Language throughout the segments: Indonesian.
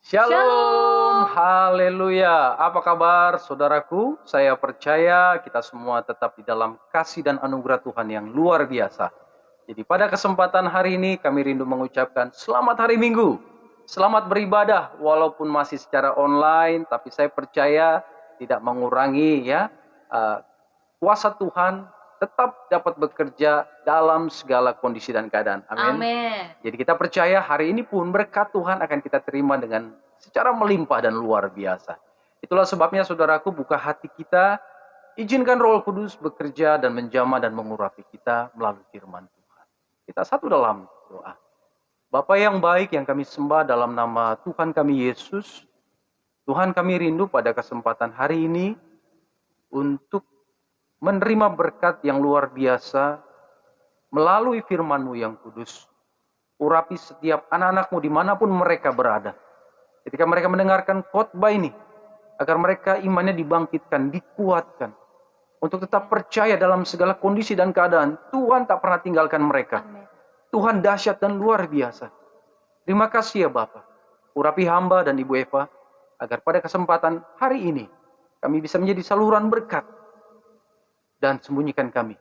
Shalom, Shalom. haleluya. Apa kabar saudaraku? Saya percaya kita semua tetap di dalam kasih dan anugerah Tuhan yang luar biasa. Jadi pada kesempatan hari ini kami rindu mengucapkan selamat hari Minggu. Selamat beribadah walaupun masih secara online, tapi saya percaya tidak mengurangi uh, kuasa Tuhan tetap dapat bekerja dalam segala kondisi dan keadaan. Amin. Amin. Jadi kita percaya hari ini pun berkat Tuhan akan kita terima dengan secara melimpah dan luar biasa. Itulah sebabnya saudaraku, buka hati kita, izinkan Roh Kudus bekerja dan menjamah dan mengurapi kita melalui firman Tuhan. Kita satu dalam doa. Bapa yang baik yang kami sembah dalam nama Tuhan kami Yesus, Tuhan kami rindu pada kesempatan hari ini untuk menerima berkat yang luar biasa melalui firman-Mu yang kudus. Urapi setiap anak-anak-Mu dimanapun mereka berada. Ketika mereka mendengarkan khotbah ini, agar mereka imannya dibangkitkan, dikuatkan. Untuk tetap percaya dalam segala kondisi dan keadaan, Tuhan tak pernah tinggalkan mereka. Amin. Tuhan dahsyat dan luar biasa. Terima kasih ya Bapak. Urapi hamba dan Ibu Eva, agar pada kesempatan hari ini, kami bisa menjadi saluran berkat. Dan sembunyikan kami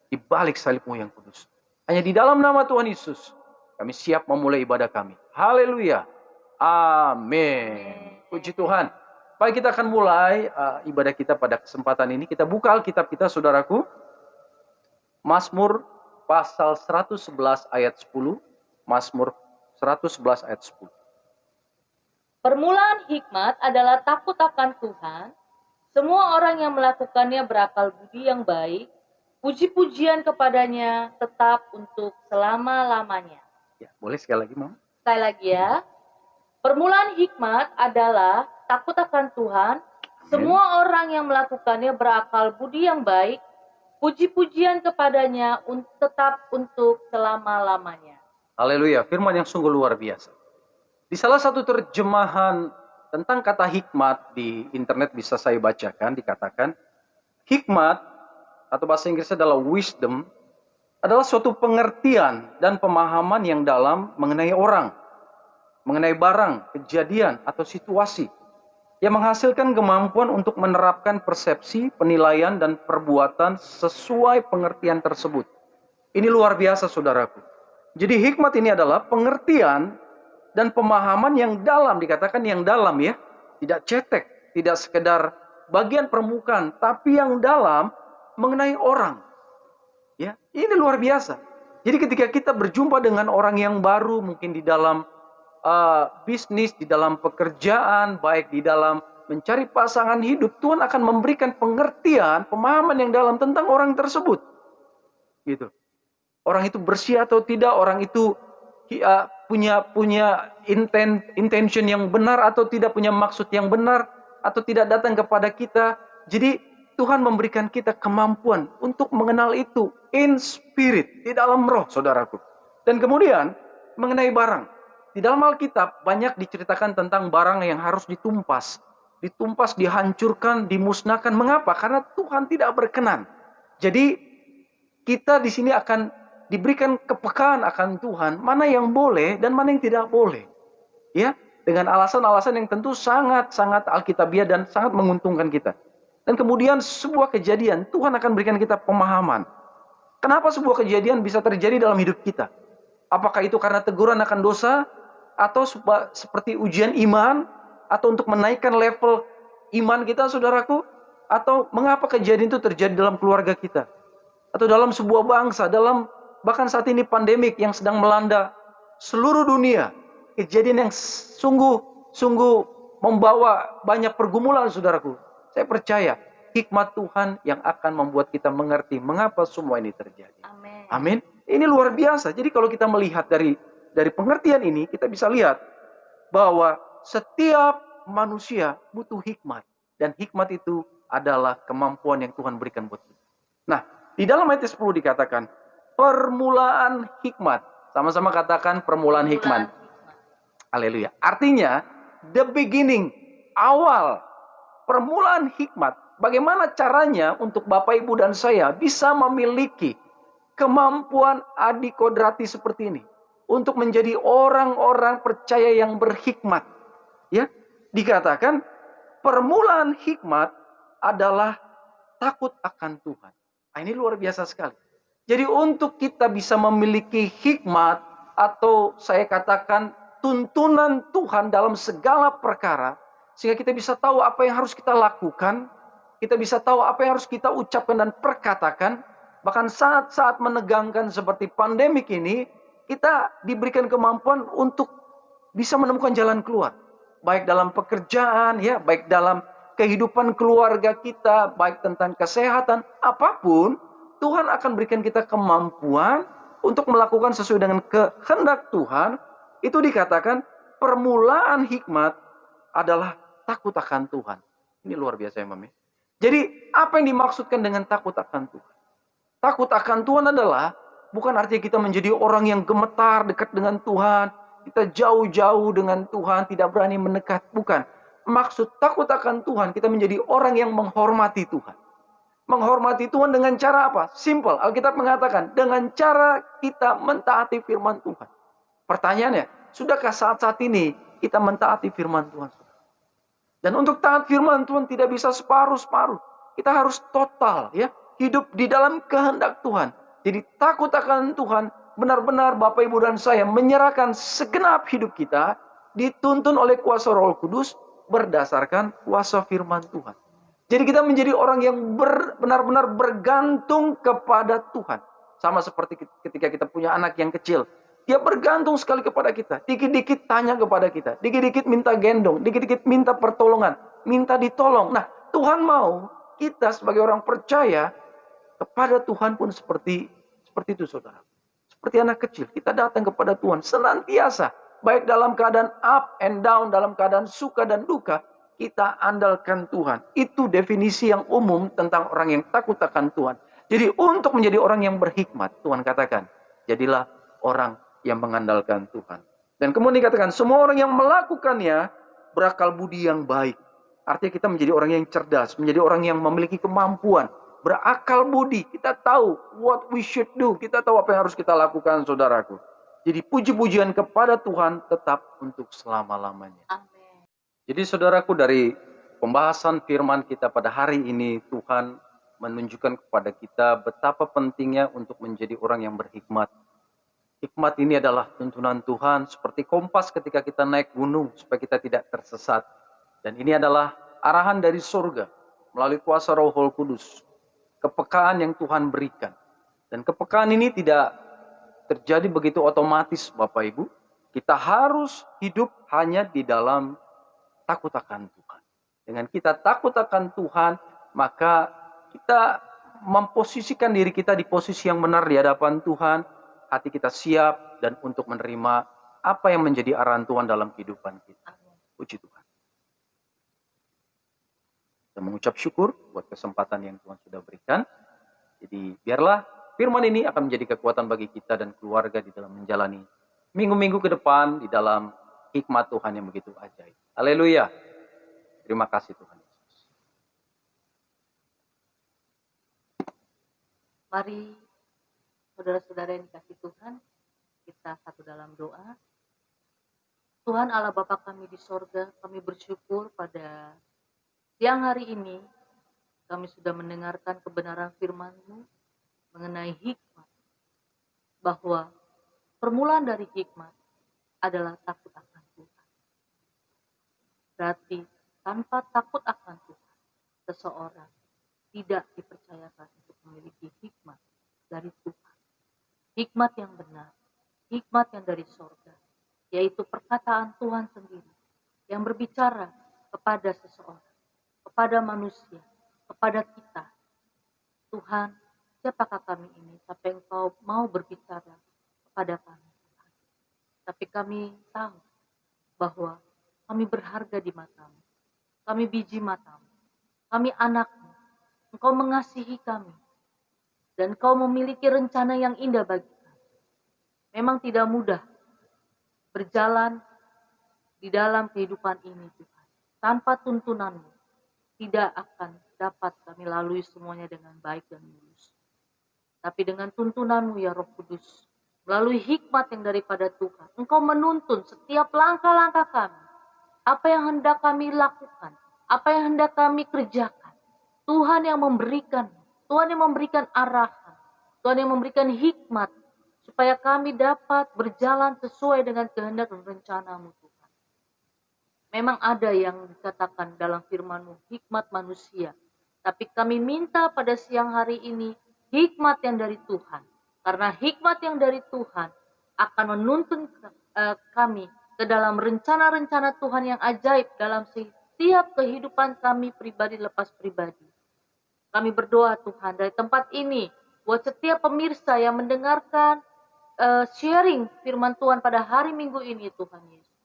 di balik salib-Mu yang kudus. Hanya di dalam nama Tuhan Yesus, kami siap memulai ibadah kami. Haleluya. Amin. Puji Tuhan. Baik, kita akan mulai ibadah kita pada kesempatan ini. Kita buka Alkitab kita, saudaraku. Mazmur pasal 111 ayat 10. Mazmur 111 ayat 10. Permulaan hikmat adalah takut akan Tuhan. Semua orang yang melakukannya berakal budi yang baik. Puji-pujian kepadanya tetap untuk selama-lamanya. Ya, boleh sekali lagi, Mama? Sekali lagi ya. Permulaan hikmat adalah takut akan Tuhan. Semua orang yang melakukannya berakal budi yang baik. Puji-pujian kepadanya tetap untuk selama-lamanya. Haleluya, firman yang sungguh luar biasa. Di salah satu terjemahan tentang kata hikmat di internet bisa saya bacakan, dikatakan hikmat atau bahasa Inggrisnya adalah wisdom, adalah suatu pengertian dan pemahaman yang dalam mengenai orang, mengenai barang, kejadian, atau situasi, yang menghasilkan kemampuan untuk menerapkan persepsi, penilaian, dan perbuatan sesuai pengertian tersebut. Ini luar biasa, saudaraku. Jadi hikmat ini adalah pengertian dan pemahaman yang dalam, dikatakan yang dalam ya, tidak cetek, tidak sekedar bagian permukaan, tapi yang dalam mengenai orang. Ya, ini luar biasa. Jadi ketika kita berjumpa dengan orang yang baru, mungkin di dalam bisnis, di dalam pekerjaan, baik di dalam mencari pasangan hidup, Tuhan akan memberikan pengertian, pemahaman yang dalam tentang orang tersebut. Gitu. Orang itu bersih atau tidak, orang itu punya intention yang benar atau tidak, punya maksud yang benar atau tidak datang kepada kita. Jadi Tuhan memberikan kita kemampuan untuk mengenal itu in spirit, di dalam roh, saudaraku. Dan kemudian mengenai barang. Di dalam Alkitab banyak diceritakan tentang barang yang harus ditumpas. Ditumpas, dihancurkan, dimusnahkan. Mengapa? Karena Tuhan tidak berkenan. Jadi kita di sini akan diberikan kepekaan akan Tuhan, mana yang boleh dan mana yang tidak boleh. Ya, dengan alasan-alasan yang tentu sangat-sangat alkitabiah dan sangat menguntungkan kita. Dan kemudian sebuah kejadian, Tuhan akan berikan kita pemahaman. Kenapa sebuah kejadian bisa terjadi dalam hidup kita? Apakah itu karena teguran akan dosa? Atau seperti ujian iman? Atau untuk menaikkan level iman kita, saudaraku? Atau mengapa kejadian itu terjadi dalam keluarga kita? Atau dalam sebuah bangsa, dalam bahkan saat ini pandemik yang sedang melanda seluruh dunia. Kejadian yang sungguh membawa banyak pergumulan, saudaraku. Saya percaya hikmat Tuhan yang akan membuat kita mengerti mengapa semua ini terjadi. Amin. Amin. Ini luar biasa. Jadi kalau kita melihat dari pengertian ini, kita bisa lihat bahwa setiap manusia butuh hikmat. Dan hikmat itu adalah kemampuan yang Tuhan berikan buat kita. Nah, di dalam ayat 10 dikatakan, permulaan hikmat. Sama-sama katakan permulaan hikmat. Haleluya. Artinya, the beginning, awal, permulaan hikmat. Bagaimana caranya untuk Bapak, Ibu, dan saya bisa memiliki kemampuan adikodrati seperti ini. Untuk menjadi orang-orang percaya yang berhikmat. ya, dikatakan permulaan hikmat adalah takut akan Tuhan. Nah, ini luar biasa sekali. Jadi untuk kita bisa memiliki hikmat atau saya katakan tuntunan Tuhan dalam segala perkara, sehingga kita bisa tahu apa yang harus kita lakukan, kita bisa tahu apa yang harus kita ucapkan dan perkatakan, bahkan saat-saat menegangkan seperti pandemik ini, kita diberikan kemampuan untuk bisa menemukan jalan keluar. Baik dalam pekerjaan, ya, baik dalam kehidupan keluarga kita, baik tentang kesehatan, apapun, Tuhan akan berikan kita kemampuan untuk melakukan sesuai dengan kehendak Tuhan. Itu dikatakan permulaan hikmat adalah takut akan Tuhan. Ini luar biasa ya, Mami. Jadi apa yang dimaksudkan dengan takut akan Tuhan? Takut akan Tuhan adalah bukan artinya kita menjadi orang yang gemetar dekat dengan Tuhan, kita jauh-jauh dengan Tuhan, tidak berani mendekat. Bukan. Maksud takut akan Tuhan, kita menjadi orang yang menghormati Tuhan. Menghormati Tuhan dengan cara apa? Simple. Alkitab mengatakan, dengan cara kita mentaati firman Tuhan. Pertanyaannya, sudahkah saat-saat ini kita mentaati firman Tuhan? Dan untuk taat firman Tuhan tidak bisa separuh-separuh. Kita harus total, ya, hidup di dalam kehendak Tuhan. Jadi takut akan Tuhan, benar-benar Bapak Ibu dan saya menyerahkan segenap hidup kita, dituntun oleh kuasa Roh Kudus berdasarkan kuasa firman Tuhan. Jadi kita menjadi orang yang benar-benar bergantung kepada Tuhan. Sama seperti ketika kita punya anak yang kecil. Dia bergantung sekali kepada kita. Dikit-dikit tanya kepada kita. Dikit-dikit minta gendong. Dikit-dikit minta pertolongan. Minta ditolong. Nah, Tuhan mau kita sebagai orang percaya kepada Tuhan pun seperti itu, saudara. Seperti anak kecil. Kita datang kepada Tuhan senantiasa. Baik dalam keadaan up and down. Dalam keadaan suka dan duka. Kita andalkan Tuhan. Itu definisi yang umum tentang orang yang takut akan Tuhan. Jadi untuk menjadi orang yang berhikmat, Tuhan katakan, jadilah orang yang mengandalkan Tuhan. Dan kemudian dikatakan, semua orang yang melakukannya berakal budi yang baik. Artinya kita menjadi orang yang cerdas, menjadi orang yang memiliki kemampuan, berakal budi. Kita tahu what we should do. Kita tahu apa yang harus kita lakukan, saudaraku. Jadi puji-pujian kepada Tuhan tetap untuk selama-lamanya. Amin. Jadi saudaraku, dari pembahasan firman kita pada hari ini, Tuhan menunjukkan kepada kita betapa pentingnya untuk menjadi orang yang berhikmat. Hikmat ini adalah tuntunan Tuhan seperti kompas ketika kita naik gunung supaya kita tidak tersesat. Dan ini adalah arahan dari surga melalui kuasa Roh Kudus. Kepekaan yang Tuhan berikan. Dan kepekaan ini tidak terjadi begitu otomatis, Bapak Ibu. Kita harus hidup hanya di dalam takut akan Tuhan. Dengan kita takut akan Tuhan, maka kita memposisikan diri kita di posisi yang benar di hadapan Tuhan. Hati kita siap dan untuk menerima apa yang menjadi arahan Tuhan dalam kehidupan kita. Puji Tuhan. Kita mengucap syukur buat kesempatan yang Tuhan sudah berikan. Jadi biarlah firman ini akan menjadi kekuatan bagi kita dan keluarga di dalam menjalani minggu-minggu ke depan di dalam hikmat Tuhan yang begitu ajaib. Haleluya. Terima kasih Tuhan Yesus. Mari saudara-saudara yang dikasih Tuhan, kita satu dalam doa. Tuhan Allah Bapa kami di sorga, kami bersyukur pada siang hari ini kami sudah mendengarkan kebenaran firman-Mu mengenai hikmat. Bahwa permulaan dari hikmat adalah takut akan Tuhan. Berarti tanpa takut akan Tuhan, seseorang tidak dipercayakan untuk memiliki hikmat dari Tuhan. Hikmat yang benar, hikmat yang dari sorga, yaitu perkataan Tuhan sendiri yang berbicara kepada seseorang, kepada manusia, kepada kita. Tuhan, siapakah kami ini sampai Engkau mau berbicara kepada kami? Tapi kami tahu bahwa kami berharga di mata-Mu. Kami biji mata-Mu. Kami anak-Mu. Engkau mengasihi kami. Dan Engkau memiliki rencana yang indah bagi kami. Memang tidak mudah berjalan di dalam kehidupan ini, Tuhan. Tanpa tuntunan-Mu, tidak akan dapat kami lalui semuanya dengan baik dan mulus. Tapi dengan tuntunan-Mu, ya Roh Kudus, melalui hikmat yang daripada Tuhan, Engkau menuntun setiap langkah-langkah kami. apa yang hendak kami lakukan, apa yang hendak kami kerjakan. Tuhan yang memberikan, Tuhan yang memberikan arahan, Tuhan yang memberikan hikmat, supaya kami dapat berjalan sesuai dengan kehendak dan rencana-Mu Tuhan. Memang ada yang dikatakan dalam firman-Mu, hikmat manusia. Tapi kami minta pada siang hari ini, hikmat yang dari Tuhan. Karena hikmat yang dari Tuhan akan menuntun kami ke dalam rencana-rencana Tuhan yang ajaib dalam setiap kehidupan kami pribadi lepas pribadi. Kami berdoa Tuhan dari tempat ini, buat setiap pemirsa yang mendengarkan sharing firman Tuhan pada hari Minggu ini Tuhan Yesus.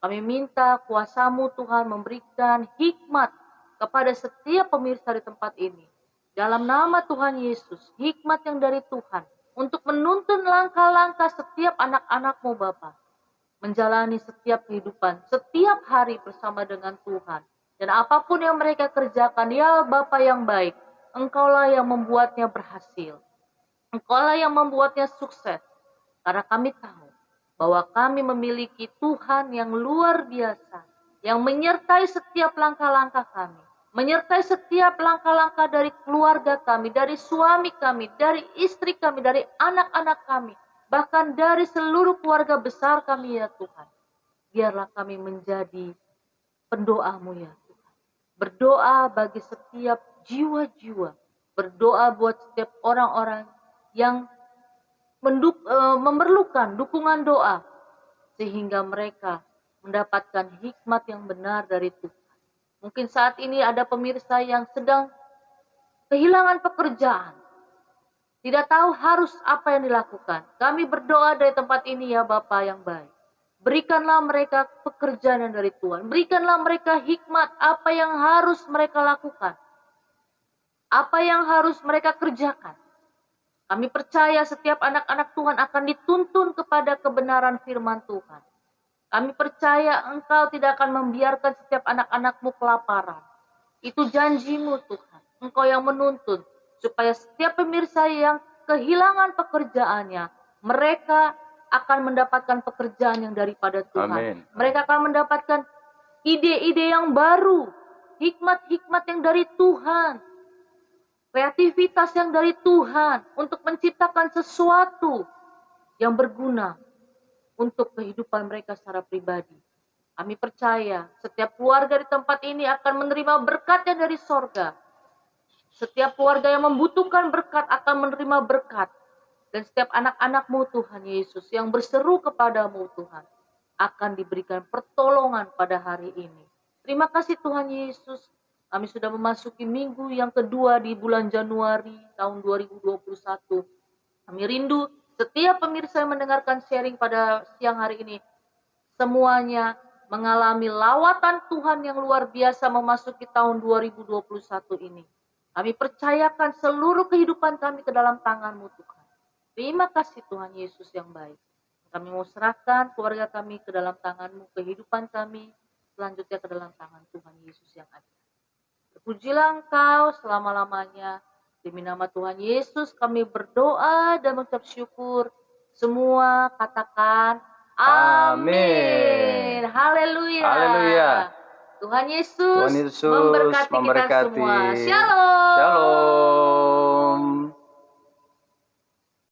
Kami minta kuasa-Mu Tuhan memberikan hikmat kepada setiap pemirsa di tempat ini. Dalam nama Tuhan Yesus, hikmat yang dari Tuhan untuk menuntun langkah-langkah setiap anak-anak-Mu Bapa. Menjalani setiap kehidupan, setiap hari bersama dengan Tuhan. Dan apapun yang mereka kerjakan, ya Bapa yang baik, Engkaulah yang membuatnya berhasil. Engkaulah yang membuatnya sukses. Karena kami tahu bahwa kami memiliki Tuhan yang luar biasa, yang menyertai setiap langkah-langkah kami, menyertai setiap langkah-langkah dari keluarga kami, dari suami kami, dari istri kami, dari anak-anak kami, bahkan dari seluruh keluarga besar kami ya Tuhan. Biarlah kami menjadi pendoa-Mu ya Tuhan. Berdoa bagi setiap jiwa-jiwa, berdoa buat setiap orang-orang yang memerlukan dukungan doa, sehingga mereka mendapatkan hikmat yang benar dari Tuhan. Mungkin saat ini ada pemirsa yang sedang kehilangan pekerjaan, tidak tahu harus apa yang dilakukan. Kami berdoa dari tempat ini ya Bapa yang baik. Berikanlah mereka pekerjaan yang dari Tuhan. Berikanlah mereka hikmat apa yang harus mereka lakukan. Apa yang harus mereka kerjakan. Kami percaya setiap anak-anak Tuhan akan dituntun kepada kebenaran firman Tuhan. Kami percaya Engkau tidak akan membiarkan setiap anak-anak-Mu kelaparan. Itu janji-Mu Tuhan. Engkau yang menuntun supaya setiap pemirsa yang kehilangan pekerjaannya, mereka akan mendapatkan pekerjaan yang daripada Tuhan. Amin. Mereka akan mendapatkan ide-ide yang baru, hikmat-hikmat yang dari Tuhan, kreativitas yang dari Tuhan untuk menciptakan sesuatu yang berguna untuk kehidupan mereka secara pribadi. Kami percaya setiap keluarga di tempat ini akan menerima berkatnya dari sorga. Setiap keluarga yang membutuhkan berkat akan menerima berkat. Dan setiap anak-anak-Mu Tuhan Yesus yang berseru kepada-Mu Tuhan akan diberikan pertolongan pada hari ini. Terima kasih Tuhan Yesus. Kami sudah memasuki minggu yang kedua di bulan Januari tahun 2021. Kami rindu setiap pemirsa yang mendengarkan sharing pada siang hari ini, semuanya mengalami lawatan Tuhan yang luar biasa memasuki tahun 2021 ini. Kami percayakan seluruh kehidupan kami ke dalam tangan-Mu Tuhan. Terima kasih Tuhan Yesus yang baik. Kami mau serahkan keluarga kami ke dalam tangan-Mu, kehidupan kami selanjutnya ke dalam tangan Tuhan Yesus yang ada. Terpujilah Engkau selama-lamanya. Demi nama Tuhan Yesus kami berdoa dan mengucap syukur. Semua katakan amin. Haleluya. Haleluya. Tuhan Yesus, Tuhan Yesus memberkati kita semua. Shalom. Shalom.